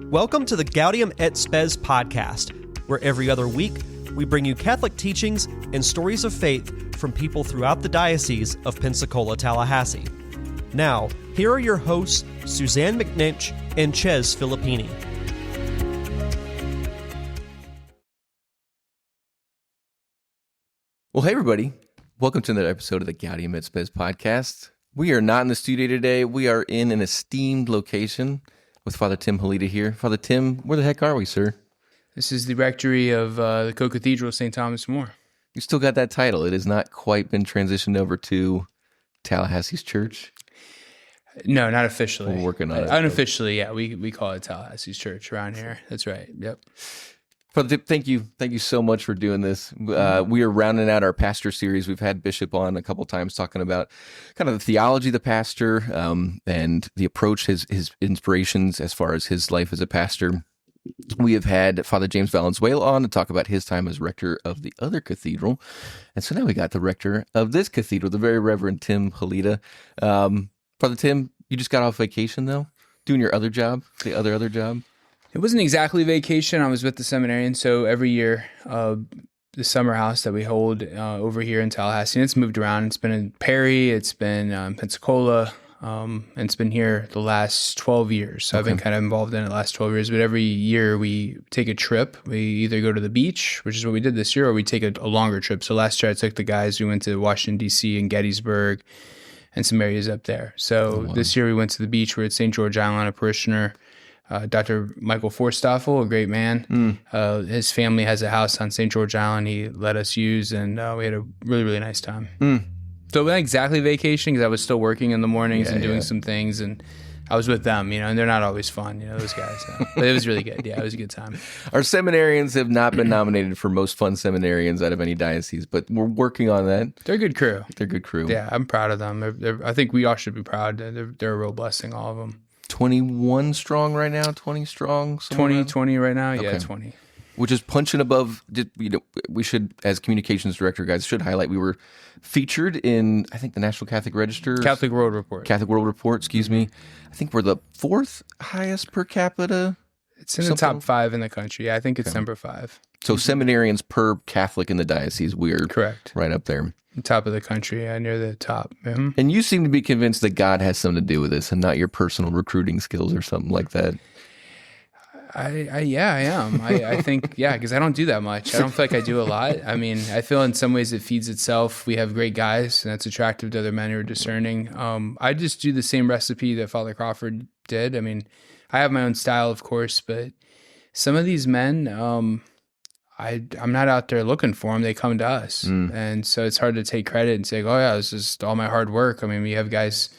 Welcome to the Gaudium et Spes podcast, where every other week we bring you Catholic teachings and stories of faith from people throughout the Diocese of Pensacola-Tallahassee. Now, here are your hosts, Suzanne McNinch and Ches Filippini. Well, hey, everybody. Welcome to another episode of the Gaudium et Spes podcast. We are not in the studio today. We are in an esteemed location with Father Tim Holeda here. Father Tim, where the heck are we, sir? This is the rectory of the Co-Cathedral of St. Thomas More. You still got that title. It has not quite been transitioned over to Tallahassee's church? No, not officially. We're working on it. Unofficially, yeah. We call it Tallahassee's church around here. That's right. Yep. Father Tim, thank you. Thank you so much for doing this. We are rounding out our pastor series. We've had Bishop on a couple times talking about kind of the theology of the pastor and the approach, his inspirations as far as his life as a pastor. We have had Father James Valenzuela on to talk about his time as rector of the other cathedral. And so now we got the rector of this cathedral, the very Reverend Tim Holeda. Father Tim, you just got off vacation, though? Doing your other job, the other job? It wasn't exactly vacation. I was with the Seminarians. So every year, the summer house that we hold over here in Tallahassee, and it's moved around. It's been in Perry, it's been in Pensacola, and it's been here the last 12 years. So I've been kind of involved in it the last 12 years. But every year we take a trip. We either go to the beach, which is what we did this year, or we take a longer trip. So last year I took the guys, we went to Washington, D.C. and Gettysburg and some areas up there. So This year we went to the beach. We're at St. George Island, a parishioner, Dr. Michael Forstoffel, a great man. His family has a house on St. George Island he let us use, and we had a really, really nice time. So it wasn't exactly vacation because I was still working in the mornings and doing some things, and I was with them, and they're not always fun, those guys. But it was really good. Yeah, it was a good time. Our seminarians have not been nominated for most fun seminarians out of any diocese, but we're working on that. They're a good crew. They're a good crew. Yeah, I'm proud of them. I think we all should be proud. They're a real blessing, all of them. 21 strong right now, 20 strong? 20 right now? Yeah, 20. Which is punching above, we should, as communications director, guys, should highlight, we were featured in, I think, the National Catholic Register. Catholic World Report, excuse me. I think we're the fourth highest per capita. It's in the top 5 in the country. Yeah, I think it's number 5. So seminarians per Catholic in the diocese, we're correct, right up there. Top of the country, near the top. Mm-hmm. And you seem to be convinced that God has something to do with this and not your personal recruiting skills or something like that. I am. I think, because I don't do that much. I don't feel like I do a lot. I mean, I feel in some ways it feeds itself. We have great guys, and that's attractive to other men who are discerning. I just do the same recipe that Father Crawford did. I mean, I have my own style, of course, but some of these men, I'm not out there looking for them. They come to us. And so it's hard to take credit and say, oh, yeah, this is all my hard work. I mean, we have guys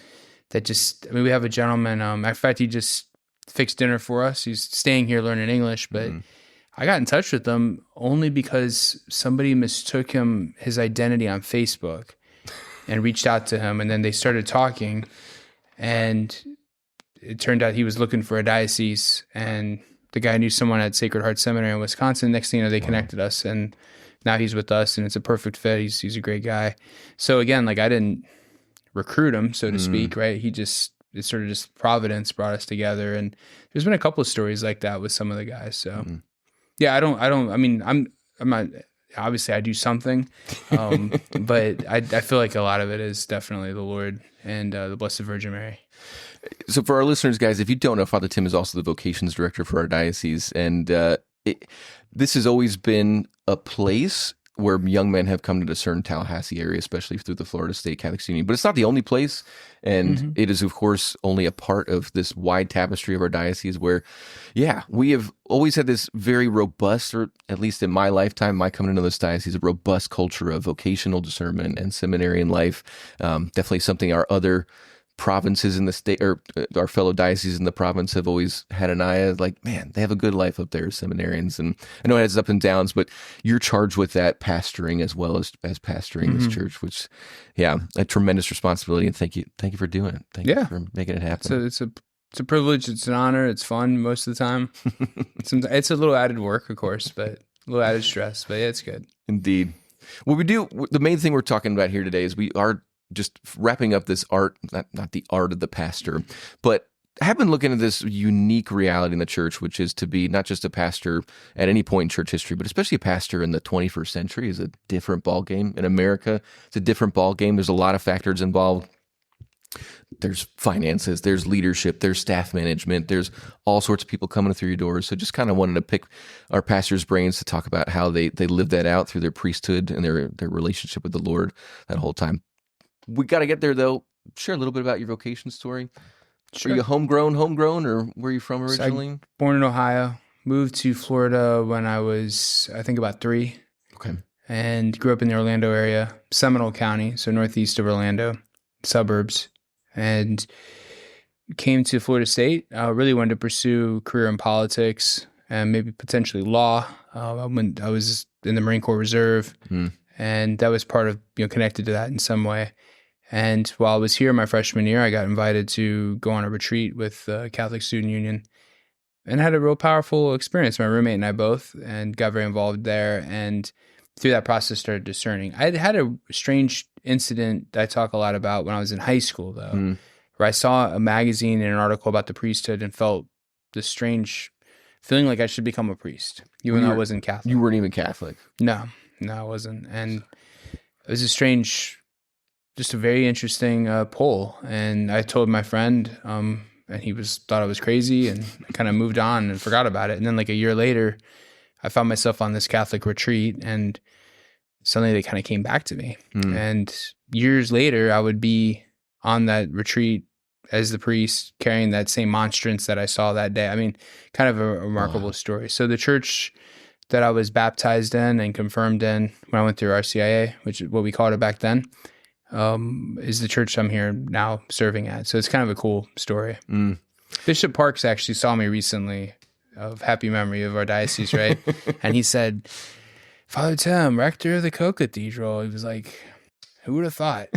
that we have a gentleman, in fact, he just fixed dinner for us. He's staying here learning English, but I got in touch with him only because somebody mistook his identity on Facebook and reached out to him. And then they started talking, and it turned out he was looking for a diocese, and the guy knew someone at Sacred Heart Seminary in Wisconsin. Next thing you know, they connected us, and now he's with us, and it's a perfect fit. He's a great guy. So again, I didn't recruit him, so to speak, right? It's sort of just Providence brought us together, and there's been a couple of stories like that with some of the guys. So I'm not, obviously I do something, but I feel like a lot of it is definitely the Lord and the Blessed Virgin Mary. So for our listeners, guys, if you don't know, Father Tim is also the vocations director for our diocese, and this has always been a place where young men have come to discern Tallahassee area, especially through the Florida State Catholic Union. But it's not the only place, and it is, of course, only a part of this wide tapestry of our diocese where, we have always had this very robust, or at least in my lifetime, my coming into this diocese, a robust culture of vocational discernment and seminarian life. Definitely something our other provinces in the state, or our fellow dioceses in the province, have always had an eye of, man, they have a good life up there, seminarians. And I know it has ups and downs, but you're charged with that pastoring as well as pastoring this church, which, a tremendous responsibility. And thank you for doing it. Thank you for making it happen. It's a privilege. It's an honor. It's fun most of the time. It's a little added work, of course, but a little added stress, but it's good. Indeed. What we do, the main thing we're talking about here today is we are just wrapping up this art, not the art of the pastor, but have been looking at this unique reality in the church, which is to be not just a pastor at any point in church history, but especially a pastor in the 21st century is a different ballgame. In America, it's a different ballgame. There's a lot of factors involved. There's finances, there's leadership, there's staff management, there's all sorts of people coming through your doors. So just kind of wanted to pick our pastors' brains to talk about how they live that out through their priesthood and their relationship with the Lord that whole time. We got to get there, though. Share a little bit about your vocation story. Sure. Are you homegrown, or where are you from originally? So born in Ohio, moved to Florida when I was, I think, about 3. Okay. And grew up in the Orlando area, Seminole County, so northeast of Orlando, suburbs. And came to Florida State. I really wanted to pursue a career in politics and maybe potentially law. I was in the Marine Corps Reserve, and that was part of, connected to that in some way. And while I was here my freshman year, I got invited to go on a retreat with the Catholic Student Union and had a real powerful experience, my roommate and I both, and got very involved there. And through that process, started discerning. I had a strange incident that I talk a lot about when I was in high school, though, where I saw a magazine and an article about the priesthood and felt this strange feeling like I should become a priest, even though I wasn't Catholic. You weren't even Catholic? No, I wasn't. And it was a strange, just a very interesting pull. And I told my friend, and he thought I was crazy, and I kind of moved on and forgot about it. And then like a year later, I found myself on this Catholic retreat, and suddenly they kind of came back to me. And years later, I would be on that retreat as the priest, carrying that same monstrance that I saw that day. I mean, kind of a remarkable story. So the church that I was baptized in and confirmed in when I went through RCIA, which is what we called it back then, is the church I'm here now serving at. So it's kind of a cool story. Bishop Parks actually saw me recently, of happy memory of our diocese, right? And he said, "Father Tim, rector of the Co-Cathedral." He was like, "Who would have thought?"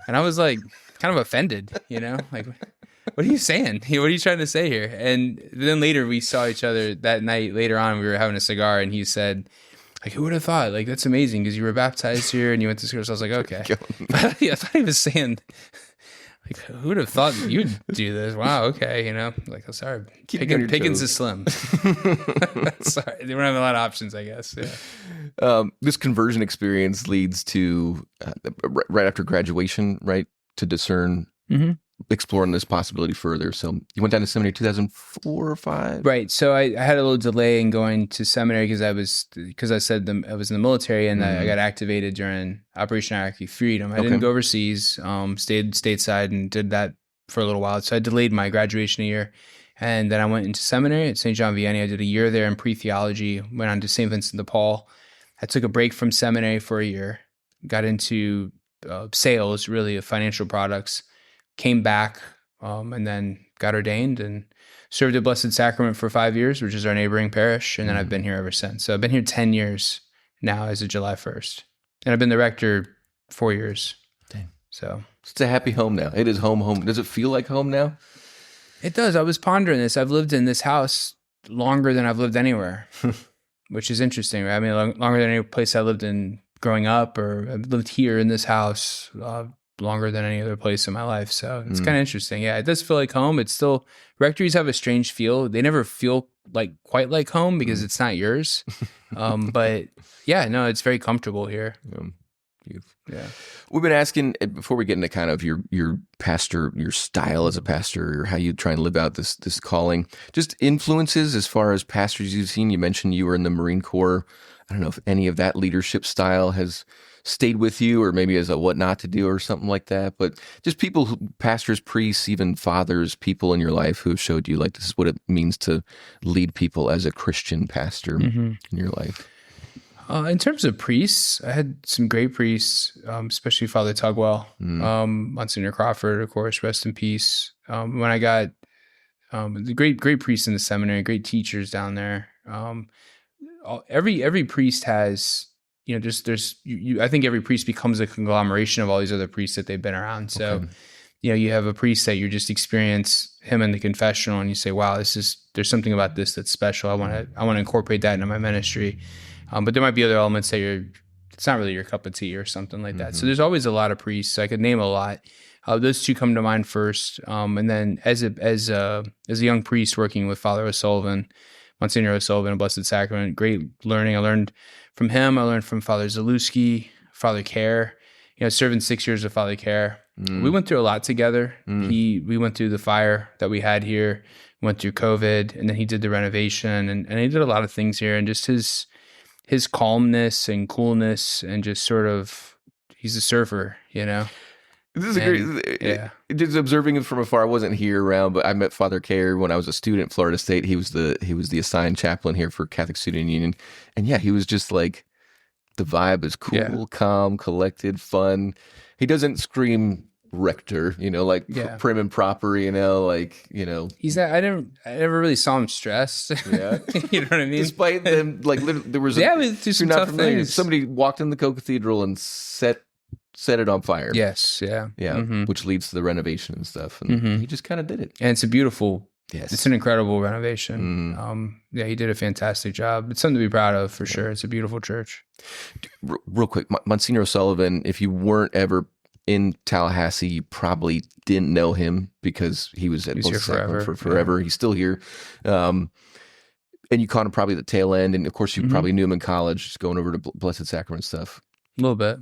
And I was like, kind of offended, like, what are you saying? What are you trying to say here? And then later we saw each other that night. Later on, we were having a cigar, and he said, like, "Who would have thought? Like, that's amazing because you were baptized here and you went to school." So I was like, okay. But I thought he was saying, like, who would have thought you'd do this? Wow, okay, like, I'm sorry. Pickens is slim. Sorry, they don't have a lot of options, I guess. Yeah. This conversion experience leads to, right after graduation, right, to discern, exploring this possibility further. So you went down to seminary 2004 or 5? Right. So I had a little delay in going to seminary because I said I was in the military, and I got activated during Operation Iraqi Freedom. I didn't go overseas, stayed stateside and did that for a little while. So I delayed my graduation a year. And then I went into seminary at St. John Vianney. I did a year there in pre-theology, went on to St. Vincent de Paul. I took a break from seminary for a year, got into sales, really, of financial products, came back, and then got ordained and served the Blessed Sacrament for 5 years, which is our neighboring parish. And then I've been here ever since. So I've been here 10 years now as of July 1st. And I've been the rector 4 years. Dang. So it's a happy home now. It is home. Does it feel like home now? It does. I was pondering this. I've lived in this house longer than I've lived anywhere, which is interesting, right? I mean, longer than any place I lived in growing up, or I've lived here in this house longer than any other place in my life. So it's kind of interesting. Yeah, it does feel like home. It's still, rectories have a strange feel. They never feel quite like home because it's not yours. But yeah, no, it's very comfortable here. Yeah. We've been asking, before we get into kind of your pastor, your style as a pastor, or how you try and live out this calling, just influences as far as pastors you've seen. You mentioned you were in the Marine Corps. I don't know if any of that leadership style has stayed with you, or maybe as a what not to do or something like that. But just people, pastors, priests, even fathers, people in your life who have showed you like this is what it means to lead people as a Christian pastor in your life. In terms of priests, I had some great priests, especially Father Tugwell, Monsignor Crawford, of course, rest in peace. When I got the great priests in the seminary, great teachers down there. Every priest has, I think every priest becomes a conglomeration of all these other priests that they've been around. So, you have a priest that you just experience him in the confessional, and you say, "Wow, there's something about this that's special. I want to incorporate that into my ministry." But there might be other elements that it's not really your cup of tea or something like that. So there's always a lot of priests. I could name a lot. Those two come to mind first. And then as a young priest working with Father O'Sullivan, Monsignor O'Sullivan, Blessed Sacrament, great learning. I learned from him. I learned from Father Zalewski, Father Care. Serving 6 years with Father Care. We went through a lot together. We went through the fire that we had here, went through COVID, and then he did the renovation, and he did a lot of things here. And just his calmness and coolness, and just sort of, he's a surfer, This is just observing him from afar. I wasn't here around, but I met Father Care when I was a student at Florida State. He was the assigned chaplain here for Catholic Student Union, and he was just like, the vibe is cool, calm, collected, fun. He doesn't scream rector, prim and proper, He's not, I never really saw him stressed. Yeah. You know what I mean? Despite them, there was through some tough things. Somebody walked in the Co-Cathedral and set it on fire. Yes, yeah. Yeah, which leads to the renovation and stuff. And he just kind of did it. And it's it's an incredible renovation. He did a fantastic job. It's something to be proud of for sure. It's a beautiful church. Real quick, Monsignor O'Sullivan, if you weren't ever in Tallahassee, you probably didn't know him because he was at Blessed Sacrament for forever. He's still here. And you caught him probably at the tail end. And of course, you probably knew him in college, just going over to Blessed Sacrament stuff. A little bit.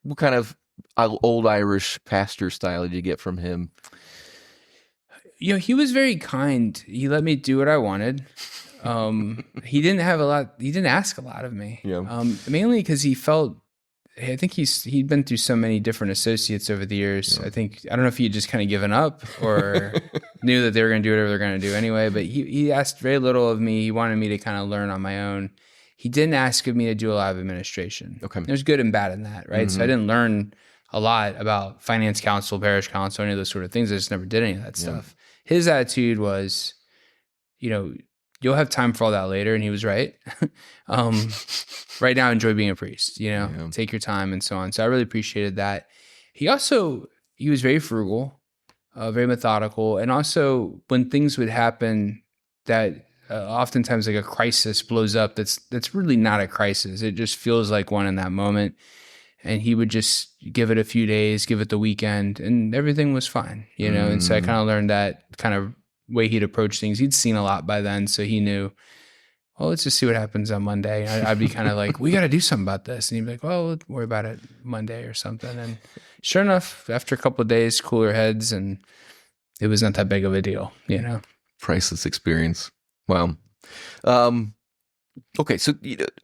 What kind of old Irish pastor style did you get from him? He was very kind. He let me do what I wanted. He didn't ask a lot of me. Yeah. Mainly because I think he'd been through so many different associates over the years. Yeah. I don't know if he had just kind of given up or knew that they were going to do whatever they're going to do anyway, but he asked very little of me. He wanted me to kind of learn on my own. He didn't ask of me to do a lot of administration. Okay. There's good and bad in that, right? So I didn't learn a lot about finance council, parish council, any of those sort of things. I just never did any of that stuff. His attitude was, you'll have time for all that later. And he was right. Right now, enjoy being a priest, take your time and so on. So I really appreciated that. He was very frugal, very methodical. And also when things would happen that oftentimes like a crisis blows up, that's really not a crisis. It just feels like one in that moment. And he would just give it a few days, give it the weekend, and everything was fine, And so I kind of learned that kind of way he'd approach things. He'd seen a lot by then, so he knew, well, let's just see what happens on Monday. I'd be kind of like, we got to do something about this. And he'd be like, well, we'll worry about it Monday or something. And sure enough, after a couple of days, cooler heads, and it was not that big of a deal, Priceless experience. Wow. Okay, so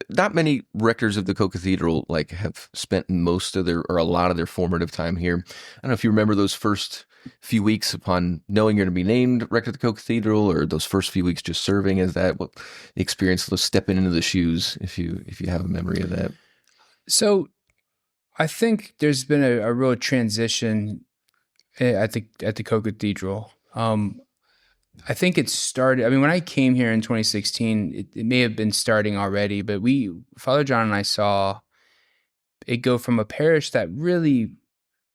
not many rectors of the Co-Cathedral have spent most of or a lot of their formative time here. I don't know if you remember those first few weeks upon knowing you're going to be named rector of the Co-Cathedral, or those first few weeks just serving as that. What the experience of stepping into the shoes, if you have a memory of that. So, I think there's been a real transition at the Co-Cathedral. I think it started, when I came here in 2016, it may have been starting already, but Father John and I saw it go from a parish that really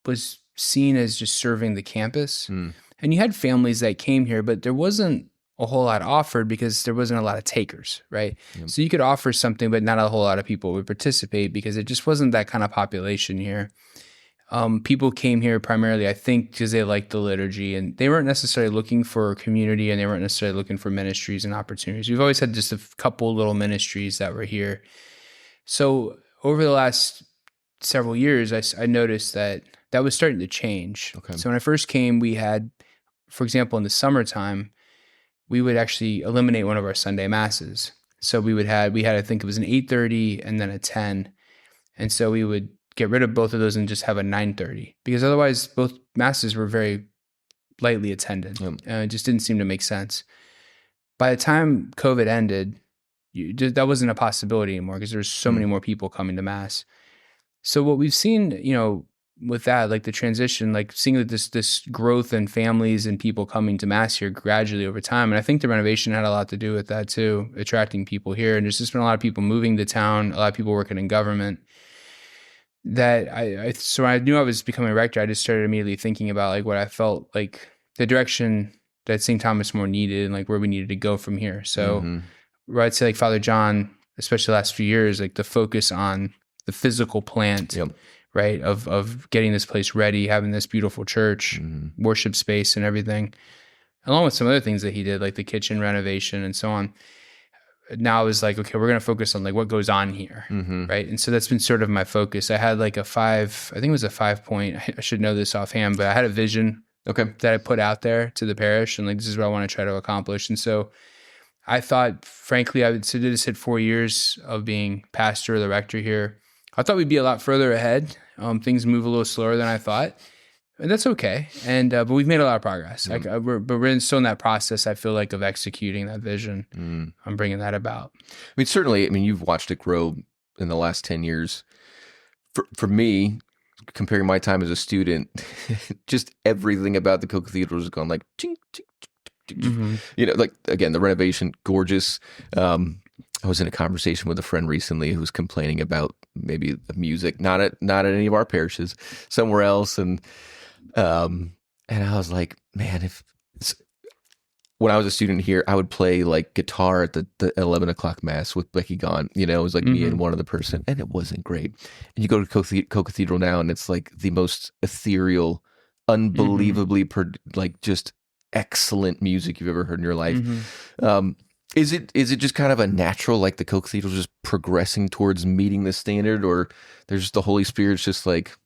was seen as just serving the campus. And you had families that came here, but there wasn't a whole lot offered because there wasn't a lot of takers, right? Yep. So you could offer something, but not a whole lot of people would participate because it just wasn't that kind of population here. People came here primarily, I think, because they liked the liturgy, and they weren't necessarily looking for a community, and they weren't necessarily looking for ministries and opportunities. We've always had just a couple little ministries that were here. So over the last several years, I noticed that was starting to change. Okay. So when I first came, we had, for example, in the summertime, we would actually eliminate one of our Sunday masses. So we had, I think it was an 8:30 and then a 10. And so we would get rid of both of those and just have a 9:30, because otherwise both masses were very lightly attended. Yep. It just didn't seem to make sense. By the time COVID ended, that wasn't a possibility anymore because there's so many more people coming to mass. So what we've seen, with that, like the transition, like seeing this growth in families and people coming to mass here gradually over time. And I think the renovation had a lot to do with that too, attracting people here. And there's just been a lot of people moving to town, a lot of people working in government. That so when I knew I was becoming a rector, I just started immediately thinking about like what I felt like the direction that St. Thomas more needed and like where we needed to go from here. So where I'd say like Father John, especially the last few years, like the focus on the physical plant right? Of getting this place ready, having this beautiful church, worship space and everything, along with some other things that he did, like the kitchen renovation and so on. Now I was like, okay, we're going to focus on like what goes on here. Right. And so that's been sort of my focus. I had like I think it was a 5-point, I should know this offhand, but I had a vision that I put out there to the parish, and like, this is what I want to try to accomplish. And so I thought, frankly, I just hit 4 years of being pastor or the rector here. I thought we'd be a lot further ahead. Things move a little slower than I thought. And that's okay. And but we've made a lot of progress. Like, we're still in that process, I feel like, of executing that vision. I'm bringing that about. I mean, certainly, you've watched it grow in the last 10 years. For me, comparing my time as a student, just everything about the Co-Cathedral has gone like, ching, ching, ching, ching. You know, like, again, the renovation, gorgeous. I was in a conversation with a friend recently who was complaining about maybe the music, not at any of our parishes, somewhere else. And I was like, man, when I was a student here, I would play like guitar at the 11 o'clock mass with Becky gone. You know, it was like me and one other person, and it wasn't great. And you go to Co-Cathedral now, and it's like the most ethereal, unbelievably like just excellent music you've ever heard in your life. Is it just kind of a natural, like the Co-Cathedral just progressing towards meeting the standard, or there's just the Holy Spirit's just like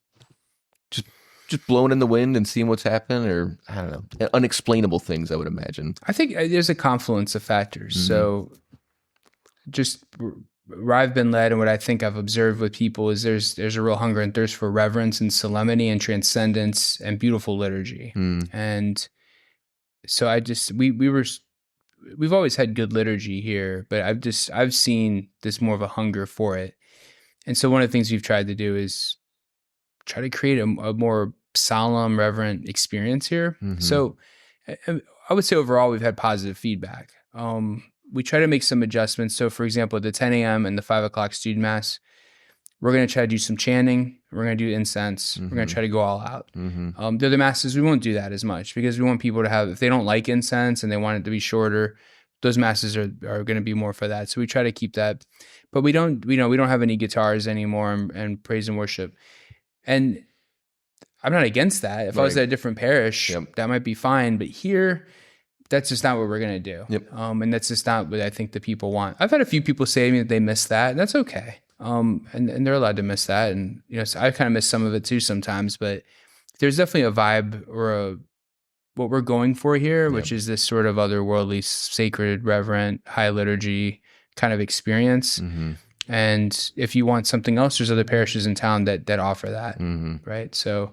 just blowing in the wind and seeing what's happening, or I don't know, unexplainable things, I would imagine. I think there's a confluence of factors. So just where I've been led and what I think I've observed with people is there's a real hunger and thirst for reverence and solemnity and transcendence and beautiful liturgy. And so we've always had good liturgy here, but I've seen this more of a hunger for it. And so one of the things we've tried to do is try to create a more solemn, reverent experience here. So I would say overall we've had positive feedback. We try to make some adjustments. So for example, the 10 a.m. and the 5 o'clock student mass, we're going to try to do some chanting. We're going to do incense. We're going to try to go all out. The other masses, we won't do that as much because we want people to have, if they don't like incense and they want it to be shorter, those masses are going to be more for that. So we try to keep that, but we don't have any guitars anymore and praise and worship. And I'm not against that. If I was at a different parish, that might be fine. But here, that's just not what we're going to do. And that's just not what I think the people want. I've had a few people say to me that they miss that, and that's okay. And they're allowed to miss that. And, so I kind of miss some of it too sometimes, but there's definitely a vibe or what we're going for here, which is this sort of otherworldly, sacred, reverent, high liturgy kind of experience. And if you want something else, there's other parishes in town that offer that. Right. So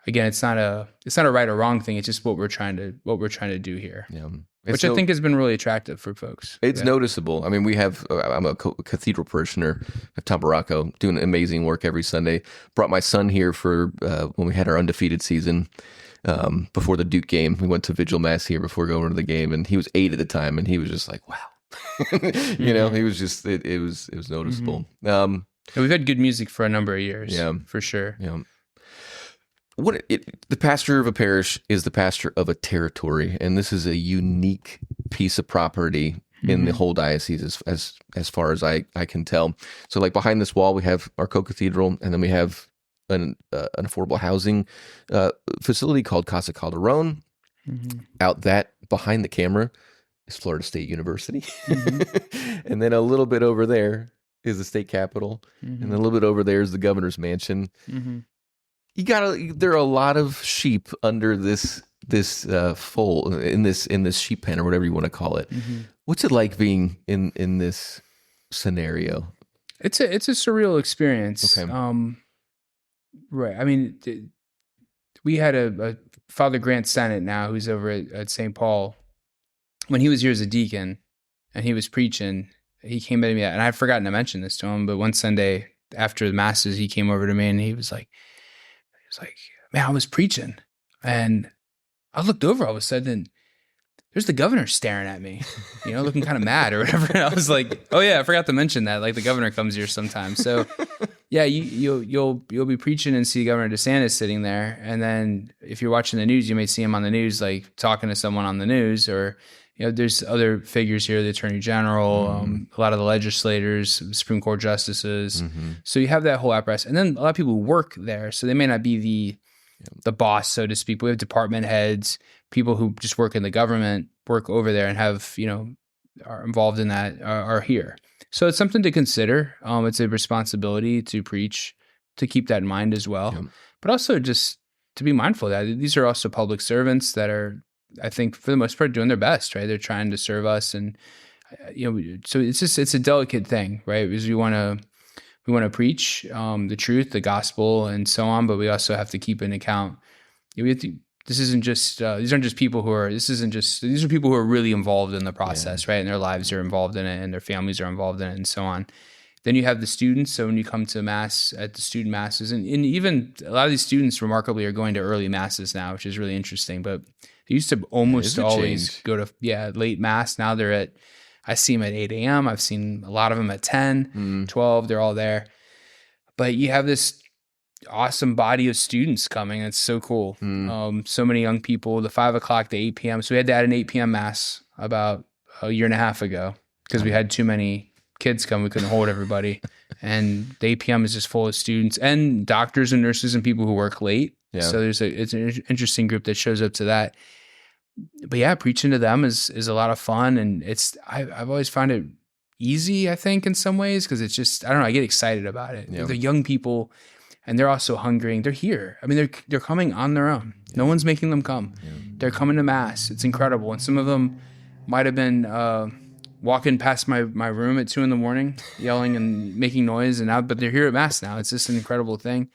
again, it's not a right or wrong thing. It's just what we're trying to do here. Which I think has been really attractive for folks. It's noticeable. I mean, we have, I'm a cathedral parishioner of Tom Baracco, doing amazing work every Sunday. Brought my son here for when we had our undefeated season before the Duke game. We went to Vigil Mass here before going to the game, and he was 8 at the time, and he was just like, wow. He was just, it was noticeable. We've had good music for a number of years, for sure. The pastor of a parish is the pastor of a territory, and this is a unique piece of property in the whole diocese as far as I can tell. So like behind this wall, we have our Co-Cathedral, and then we have an affordable housing facility called Casa Calderon. Out that behind the camera is Florida State University. And then a little bit over there is the state capitol. And then a little bit over there is the governor's mansion. There are a lot of sheep under this fold in this sheep pen or whatever you want to call it. What's it like being in this scenario? It's a surreal experience. Okay. Right. I mean, we had a Father Grant Sennett now who's over at St. Paul. When he was here as a deacon and he was preaching, he came to me, and I'd forgotten to mention this to him, but one Sunday after the masses, he came over to me and he was like, man, I was preaching and I looked over all of a sudden and there's the governor staring at me, looking kind of mad or whatever. And I was like, oh yeah, I forgot to mention that. Like the governor comes here sometimes. So yeah, you'll be preaching and see Governor DeSantis sitting there. And then if you're watching the news, you may see him on the news, like talking to someone on the news, or there's other figures here, the Attorney General, a lot of the legislators, Supreme Court justices. So you have that whole apparatus. And then a lot of people who work there. So they may not be the boss, so to speak, but we have department heads, people who just work in the government, work over there and have, are involved in that, are here. So it's something to consider. It's a responsibility to preach, to keep that in mind as well. But also just to be mindful that these are also public servants that are, I think, for the most part, doing their best, right? They're trying to serve us, and so it's a delicate thing, right? Because we want to preach the truth, the gospel, and so on, but we also have to keep in account. This isn't just these aren't just people who are. These are people who are really involved in the process, right? And their lives are involved in it, and their families are involved in it, and so on. Then you have the students. So when you come to Mass at the student Masses, and even a lot of these students remarkably are going to early Masses now, which is really interesting. But they used to almost always go to late Mass. Now I see them at 8 a.m. I've seen a lot of them at 10, 12. They're all there. But you have this awesome body of students coming. It's so cool. So many young people, the 5 o'clock to 8 p.m. So we had to add an 8 p.m. Mass about a year and a half ago because we had too many kids come. We couldn't hold everybody. And the 8 p.m. is just full of students and doctors and nurses and people who work late. Yeah. So it's an interesting group that shows up to that. But yeah, preaching to them is a lot of fun. And I've always found it easy, I think, in some ways, because it's just, I don't know, I get excited about it. Yeah. They're young people and they're also hungering. They're here. I mean, they're coming on their own. Yeah. No one's making them come. Yeah. They're coming to Mass. It's incredible. And some of them might have been walking past my room at 2 a.m, yelling and making noise, but they're here at Mass now. It's just an incredible thing.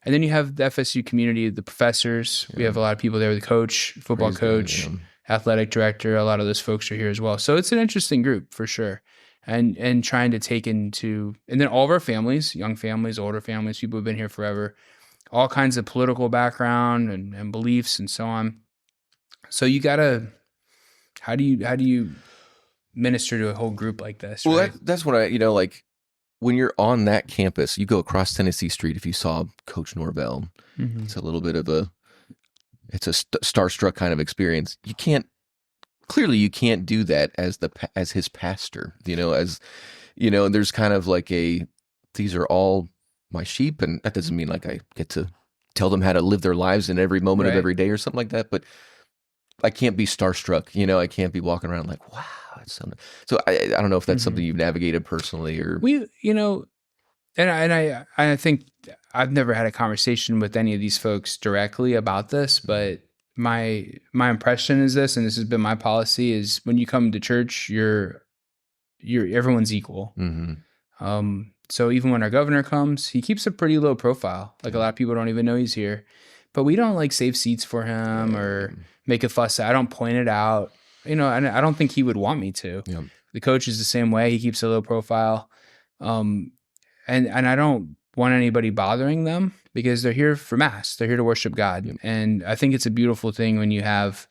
And then you have the FSU community, the professors. Yeah. We have a lot of people there, the coach, football coach, athletic director. A lot of those folks are here as well. So it's an interesting group for sure. And trying to take into, and then all of our families, young families, older families, people who've been here forever, all kinds of political background and beliefs and so on. So you gotta, how do you minister to a whole group like this? Well, right? that's what like when you're on that campus, you go across Tennessee Street. If you saw Coach Norvell, it's a little bit of it's a starstruck kind of experience. You can't do that as his pastor, there's kind of like these are all my sheep. And that doesn't mean like I get to tell them how to live their lives in every moment of every day or something like that. But I can't be starstruck, I can't be walking around like, wow. So I don't know if that's something you've navigated personally or and I think I've never had a conversation with any of these folks directly about this, but my impression is this, and this has been my policy, is when you come to church, you're everyone's equal. So even when our governor comes, he keeps a pretty low profile. Like a lot of people don't even know he's here, but we don't like save seats for him or make a fuss. I don't point it out. And I don't think he would want me to. Yeah. The coach is the same way. He keeps a low profile. And I don't want anybody bothering them because they're here for Mass. They're here to worship God. Yep. And I think it's a beautiful thing when you have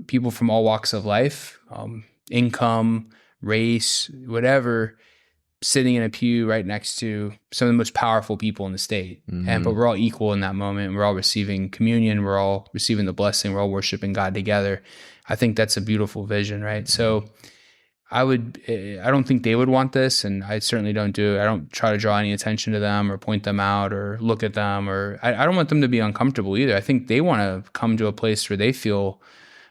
people from all walks of life, income, race, whatever, sitting in a pew right next to some of the most powerful people in the state. But we're all equal in that moment. We're all receiving communion. We're all receiving the blessing. We're all worshiping God together. I think that's a beautiful vision, right? So I don't think they would want this, and I certainly don't do it. I don't try to draw any attention to them or point them out or look at them, or I don't want them to be uncomfortable either. I think they want to come to a place where they feel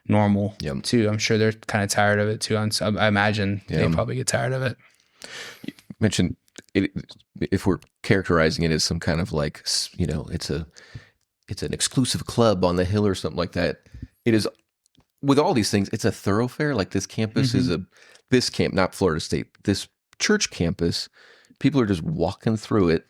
normal too. I'm sure they're kind of tired of it too. I imagine they probably get tired of it. You mentioned it, if we're characterizing it as some kind of like, it's an exclusive club on the hill or something like that. It is, with all these things, it's a thoroughfare. Like this campus is this camp, not Florida State, this church campus, people are just walking through it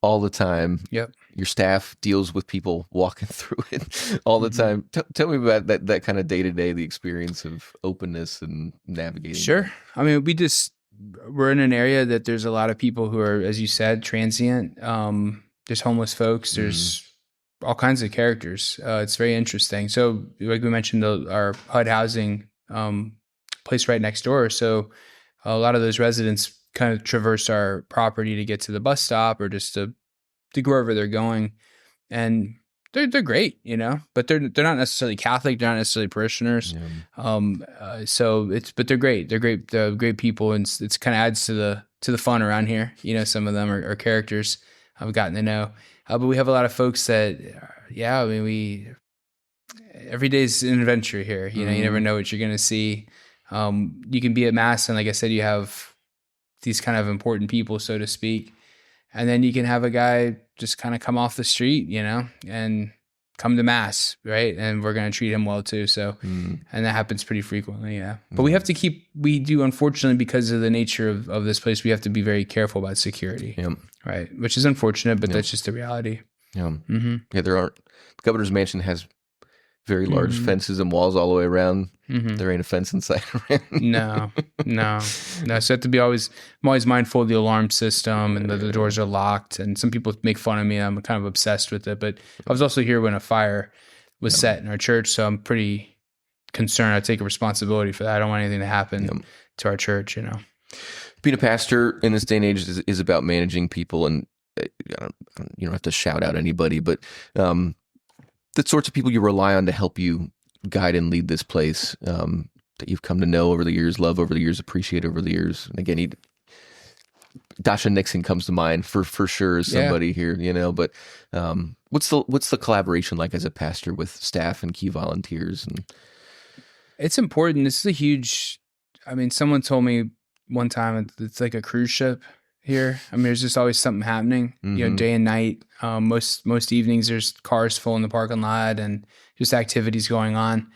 all the time. Yep. Your staff deals with people walking through it all the time. Tell me about that kind of day-to-day, the experience of openness and navigating. Sure. I mean, we're in an area that there's a lot of people who are, as you said, transient. There's homeless folks. There's all kinds of characters. It's very interesting. So like we mentioned, our HUD housing place right next door. So a lot of those residents kind of traverse our property to get to the bus stop or just to go wherever they're going. And they're great, but they're not necessarily Catholic. They're not necessarily parishioners. But they're great. They're great people, and it's kind of adds to the fun around here. Some of them are characters I've gotten to know, but we have a lot of folks that, every day's an adventure here. You never know what you're going to see. You can be at Mass, and like I said, you have these kind of important people, so to speak. And then you can have a guy just kind of come off the street, and come to Mass, right? And we're going to treat him well too. So, and that happens pretty frequently, yeah. But we do, unfortunately, because of the nature of this place, we have to be very careful about security, right? Which is unfortunate, but that's just the reality. Yeah, the governor's mansion has very large fences and walls all the way around. There ain't a fence inside. No. So I have to be I'm always mindful of the alarm system, and the doors are locked. And some people make fun of me. I'm kind of obsessed with it. But I was also here when a fire was set in our church, so I'm pretty concerned. I take a responsibility for that. I don't want anything to happen to our church. Being a pastor in this day and age is about managing people, and you don't have to shout out anybody, but the sorts of people you rely on to help you guide and lead this place, that you've come to know over the years, love over the years, appreciate over the years. And again, Dasha Nixon comes to mind for sure as somebody here, but what's the collaboration like as a pastor with staff and key volunteers? And it's important. This is a huge, someone told me one time it's like a cruise ship here. There's just always something happening, day and night. Most evenings there's cars full in the parking lot and just activities going on.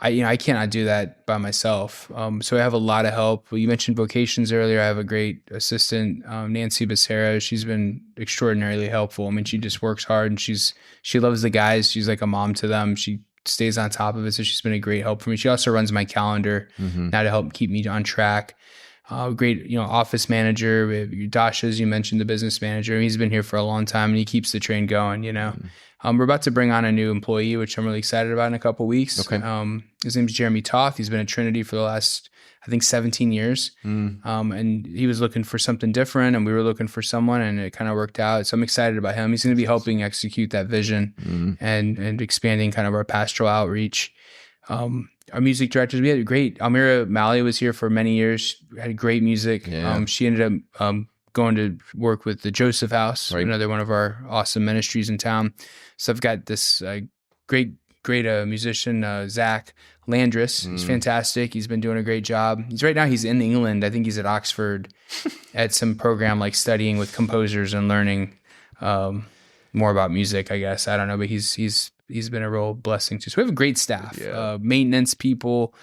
I cannot do that by myself. So I have a lot of help. Well, you mentioned vocations earlier. I have a great assistant, Nancy Becerra. She's been extraordinarily helpful. She just works hard, and she loves the guys. She's like a mom to them. She stays on top of it. So she's been a great help for me. She also runs my calendar now to help keep me on track. Great, office manager. We have Dasha, as you mentioned, the business manager. He's been here for a long time, and he keeps the train going, We're about to bring on a new employee, which I'm really excited about in a couple of weeks. Okay. His name's Jeremy Toth. He's been at Trinity for the last, I think, 17 years. And he was looking for something different, and we were looking for someone, and it kind of worked out. So I'm excited about him. He's going to be helping execute that vision and expanding kind of our pastoral outreach. Our music directors, we had great. Almira Malley was here for many years. We had great music. Yeah. She ended up going to work with the Joseph House, another one of our awesome ministries in town. So I've got this great musician, Zach Landris. He's fantastic. He's been doing a great job. He's in England. I think he's at Oxford at some program like studying with composers and learning more about music, I guess. I don't know, but he's been a real blessing too. So we have a great staff, maintenance people.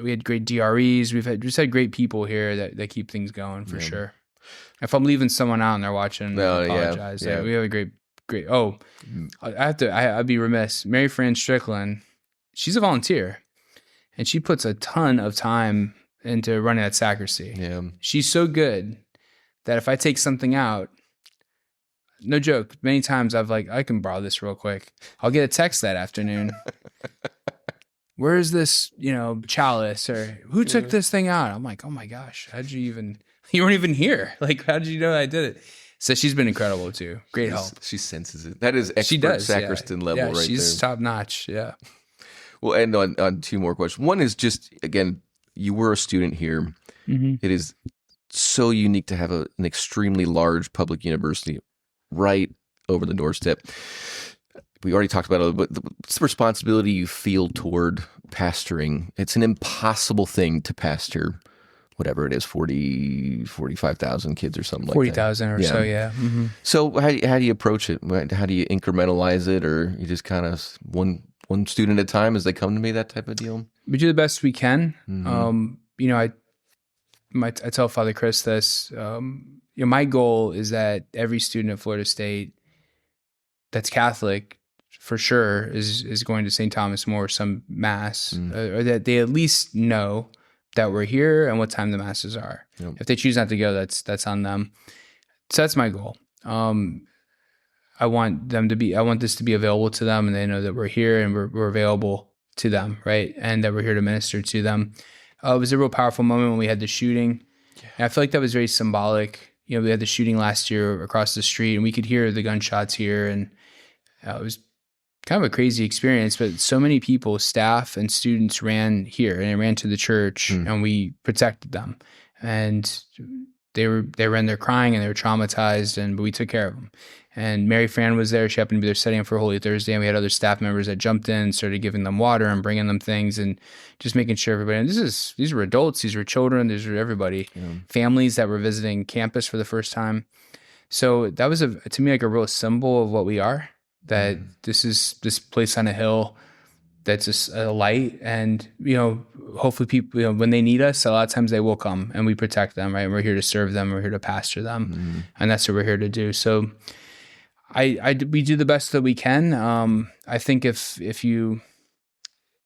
We had great DREs. We've had great people here that keep things going for sure. If I'm leaving someone out and they're watching, I apologize. Yeah. We have a great. Oh, I'd be remiss. Mary Fran Strickland, she's a volunteer, and she puts a ton of time into running that sacristy. Yeah. She's so good that if I take something out, no joke, many times I can borrow this real quick. I'll get a text that afternoon. Where is this, chalice, or who took this thing out? I'm like, oh my gosh, you weren't even here. Like, how did you know I did it? So she's been incredible too. Great help. She senses it. That is expert sacristan level right there. She's top notch. Yeah. We'll end on two more questions. One is just, again, you were a student here. It is so unique to have an extremely large public university right over the doorstep. We already talked about it, but what's the responsibility you feel toward pastoring? It's an impossible thing to pastor, whatever it is, 45,000 kids or something like that. 40,000 or so, yeah. Mm-hmm. So how do you approach it? How do you incrementalize it, or you just kind of one student at a time as they come to me, that type of deal? We do the best we can. I tell Father Chris this. My goal is that every student at Florida State that's Catholic, for sure, is going to St. Thomas More, some Mass, or that they at least know that we're here and what time the Masses are. Yep. If they choose not to go, that's on them. So that's my goal. I want this to be available to them, and they know that we're here and we're available to them, right? And that we're here to minister to them. It was a real powerful moment when we had the shooting. And I feel like that was very symbolic. We had the shooting last year across the street, and we could hear the gunshots here, and It was kind of a crazy experience, but so many people, staff and students ran here and they ran to the church and we protected them. And they ran there crying and they were traumatized, but we took care of them. And Mary Fran was there. She happened to be there setting up for Holy Thursday. And we had other staff members that jumped in and started giving them water and bringing them things and just making sure everybody, and these were adults, these were children, these were everybody, families that were visiting campus for the first time. So that was to me like a real symbol of what we are, that this is this place on a hill that's just a light, and hopefully people, when they need us, a lot of times they will come and we protect them, right? We're here to serve them, we're here to pastor them, and that's what we're here to do. So we do the best that we can. I think if you,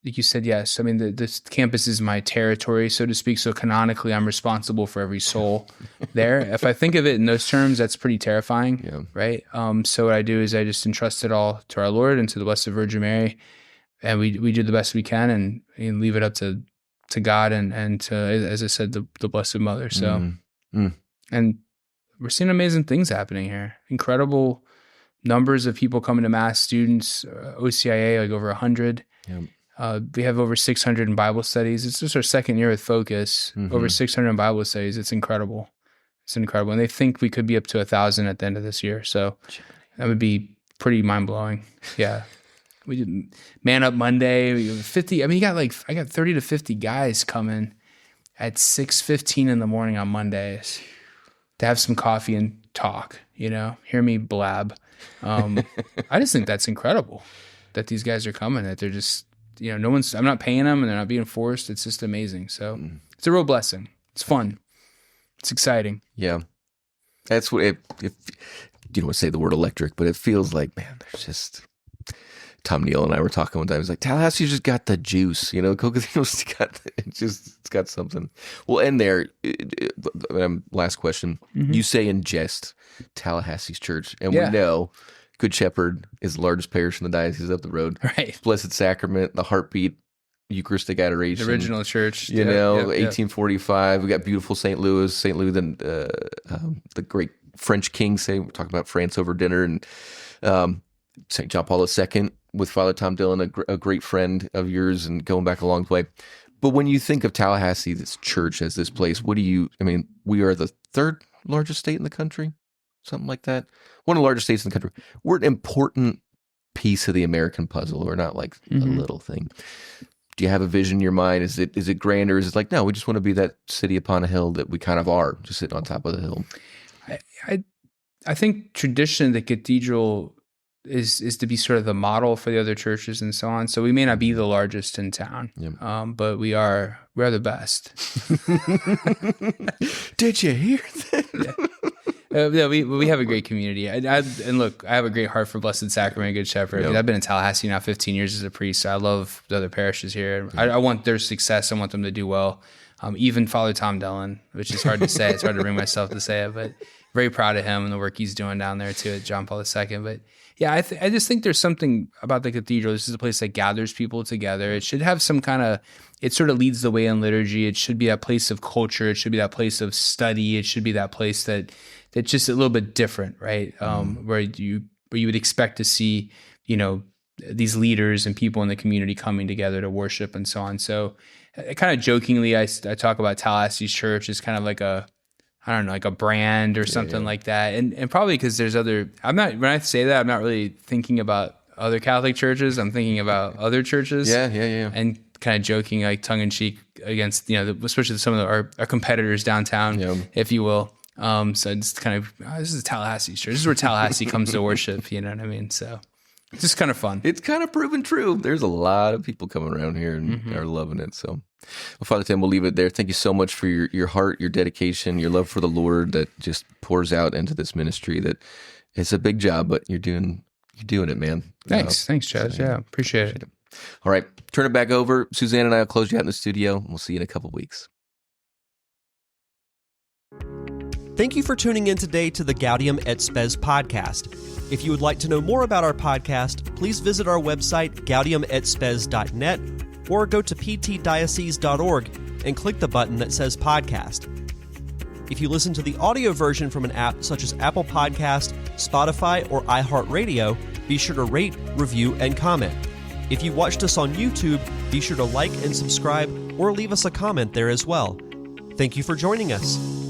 like you said, yes, I mean, this campus is my territory, so to speak. So canonically, I'm responsible for every soul there. If I think of it in those terms, that's pretty terrifying, right? So what I do is I just entrust it all to our Lord and to the Blessed Virgin Mary, and we do the best we can and leave it up to God and to, as I said, the Blessed Mother. So, and we're seeing amazing things happening here. Incredible numbers of people coming to Mass, students, OCIA, like over 100. We have over 600 in Bible studies. It's just our second year with Focus, over 600 in Bible studies. It's incredible. It's incredible. And they think we could be up to 1,000 at the end of this year. So that would be pretty mind-blowing. Yeah. We did Man Up Monday. We have 50. I mean, I got 30 to 50 guys coming at 6:15 in the morning on Mondays to have some coffee and talk, hear me blab. I just think that's incredible that these guys are coming, that they're just, I'm not paying them and they're not being forced. It's just amazing. So it's a real blessing. It's fun. It's exciting. Yeah. That's what if you don't want to say the word electric, but it feels like, man, there's just, Tom Neal and I were talking one time. He's like, Tallahassee just got the juice, Co-Cathedral's it's got something. We'll end there. Last question. You say in jest, Tallahassee's church, and we know Good Shepherd is the largest parish in the diocese up the road. Right. Blessed Sacrament, the heartbeat, Eucharistic adoration. The original church. 1845. We got beautiful St. Louis, the great French king. We're talking about France over dinner, and St. John Paul II with Father Tom Dillon, a great friend of yours and going back a long way. But when you think of Tallahassee, this church as this place, we are the third largest state in the country, something like that. One of the largest states in the country. We're an important piece of the American puzzle. We're not like a little thing. Do you have a vision in your mind? Is it grand, or is it like, no, we just want to be that city upon a hill that we kind of are, just sitting on top of the hill? I think tradition, the cathedral is to be sort of the model for the other churches and so on. So we may not be the largest in town, but we are the best. Did you hear that? We have a great community. And look, I have a great heart for Blessed Sacrament and Good Shepherd. I've been in Tallahassee now 15 years as a priest. So I love the other parishes here. I want their success. I want them to do well. Even Father Tom Dillon, which is hard to say. It's hard to bring myself to say it, but very proud of him and the work he's doing down there too at John Paul II. But yeah, I just think there's something about the cathedral. This is a place that gathers people together. It should have some kind of, it sort of leads the way in liturgy. It should be that place of culture. It should be that place of study. It should be that place that's just a little bit different, right? Where you would expect to see, these leaders and people in the community coming together to worship and so on. So kind of jokingly, I talk about Tallahassee's church as kind of like like a brand or something like that. And probably because there's when I say that, I'm not really thinking about other Catholic churches. I'm thinking about other churches. Yeah. And kind of joking, like tongue in cheek against, especially some of our competitors downtown, if you will. So it's kind of, this is Tallahassee's church. This is where Tallahassee comes to worship. You know what I mean? So it's just kind of fun. It's kind of proven true. There's a lot of people coming around here and are loving it. So, well, Father Tim, we'll leave it there. Thank you so much for your heart, your dedication, your love for the Lord that just pours out into this ministry. That it's a big job, but you're doing it, man. Thanks, Chaz. Yeah, appreciate it. All right, turn it back over. Suzanne and I will close you out in the studio. We'll see you in a couple weeks. Thank you for tuning in today to the Gaudium et Spes podcast. If you would like to know more about our podcast, please visit our website, gaudiumετspes.net, or go to ptdiocese.org and click the button that says podcast. If you listen to the audio version from an app such as Apple Podcast, Spotify, or iHeartRadio, be sure to rate, review, and comment. If you watched us on YouTube, be sure to like and subscribe or leave us a comment there as well. Thank you for joining us.